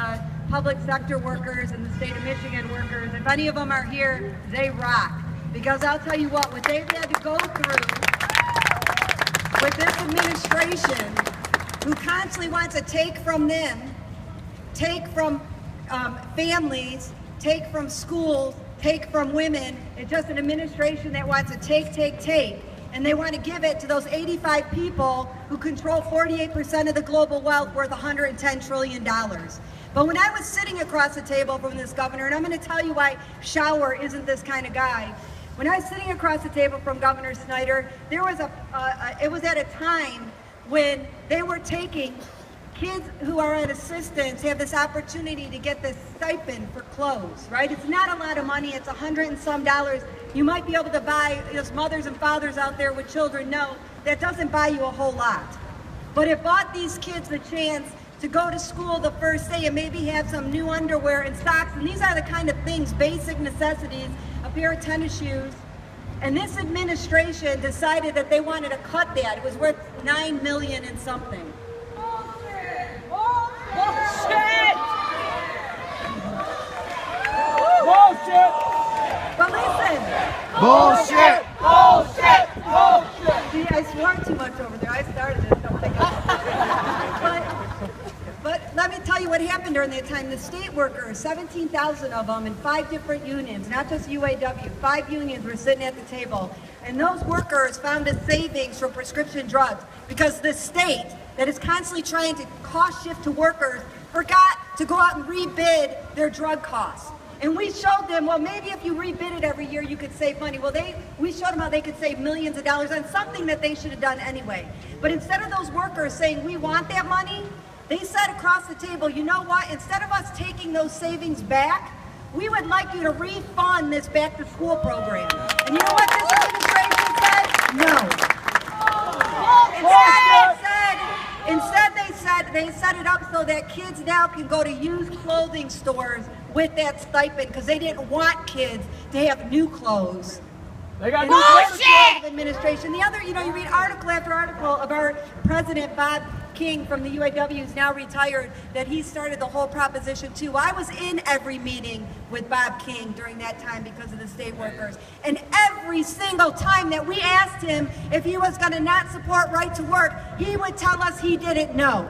the public sector workers and the state of Michigan workers. If any of them are here, they rock. Because I'll tell you what they've had to go through with this administration who constantly wants to take from them, take from families, take from schools, take from women. It's just an administration that wants to take, and they want to give it to those 85 people who control 48% of the global wealth worth $110 trillion. But when I was sitting across the table from this governor, and I'm going to tell you why Schauer isn't this kind of guy. When I was sitting across the table from Governor Snyder, there was it was at a time when they were taking kids who are on assistance have this opportunity to get this stipend for clothes, right? It's not a lot of money. It's $100 and some. You might be able to buy, as mothers and fathers out there with children know, that doesn't buy you a whole lot. But it bought these kids the chance to go to school the first day and maybe have some new underwear and socks. And these are the kind of things, basic necessities, a pair of tennis shoes. And this administration decided that they wanted to cut that. It was worth $9 million and something. Bullshit! But listen. Bullshit! Bullshit! Bullshit! See, I swore too much over there. I started this. But let me tell you what happened during that time. The state workers, 17,000 of them in 5 different unions, not just UAW, 5 unions were sitting at the table. And those workers found a savings from prescription drugs because the state that is constantly trying to cost shift to workers forgot to go out and rebid their drug costs. And we showed them, well, maybe if you rebid it every year, you could save money. Well, we showed them how they could save millions of dollars on something that they should have done anyway. But instead of those workers saying, we want that money, they said across the table, you know what, instead of us taking those savings back, we would like you to refund this back to school program. And you know what this administration said? No. Instead they set it up so that kids now can go to used clothing stores with that stipend because they didn't want kids to have new clothes. They got bullshit! Administration. The other, you read article after article of our president, Bob King from the UAW, who's now retired, that he started the whole Proposition 2. I was in every meeting with Bob King during that time because of the state workers. And every single time that we asked him if he was going to not support right to work, he would tell us he didn't know.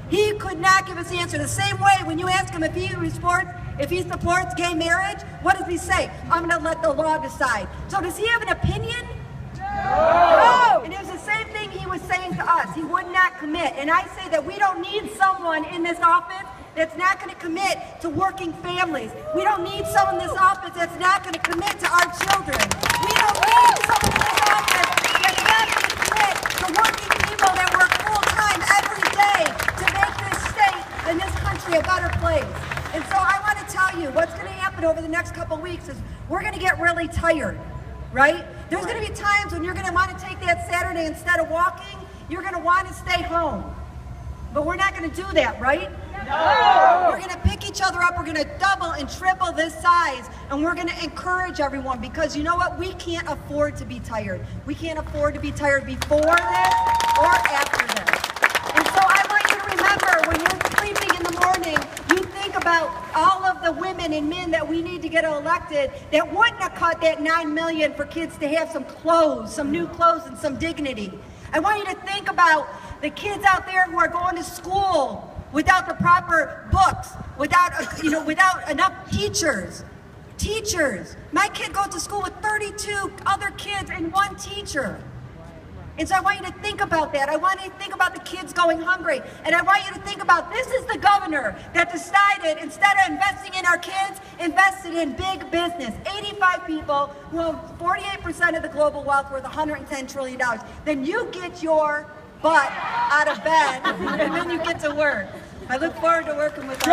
He could not give us the answer. The same way when you ask him if he supports gay marriage, what does he say? I'm going to let the law decide. So does he have an opinion? No. And it was the same thing he was saying to us. He would not commit. And I say that we don't need someone in this office that's not going to commit to working families. We don't need someone in this office that's not going to commit to our children. We don't need someone in this office that's not going to commit to working people that work full-time every day to make this state and this country a better place. And so I want to tell you what's going to happen over the next couple of weeks is we're going to get really tired. Right? There's going to be times when you're going to want to take that Saturday instead of walking, you're going to want to stay home. But we're not going to do that, right? No! We're going to pick each other up, we're going to double and triple this size, and we're going to encourage everyone because you know what? We can't afford to be tired. We can't afford to be tired before this or after this. And so I want you to remember when you're sleeping in the morning, you think about all of the women and men that we need to get elected that wouldn't have cut that $9 million for kids to have some clothes, some new clothes and some dignity. I want you to think about the kids out there who are going to school without the proper books, without enough teachers. Teachers. My kid goes to school with 32 other kids and 1 teacher. And so I want you to think about that. I want you to think about the kids going hungry. And I want you to think about this is the governor that decided instead of investing in our kids, invested in big business. 85 people who own 48% of the global wealth worth $110 trillion. Then you get your butt out of bed and then you get to work. I look forward to working with you.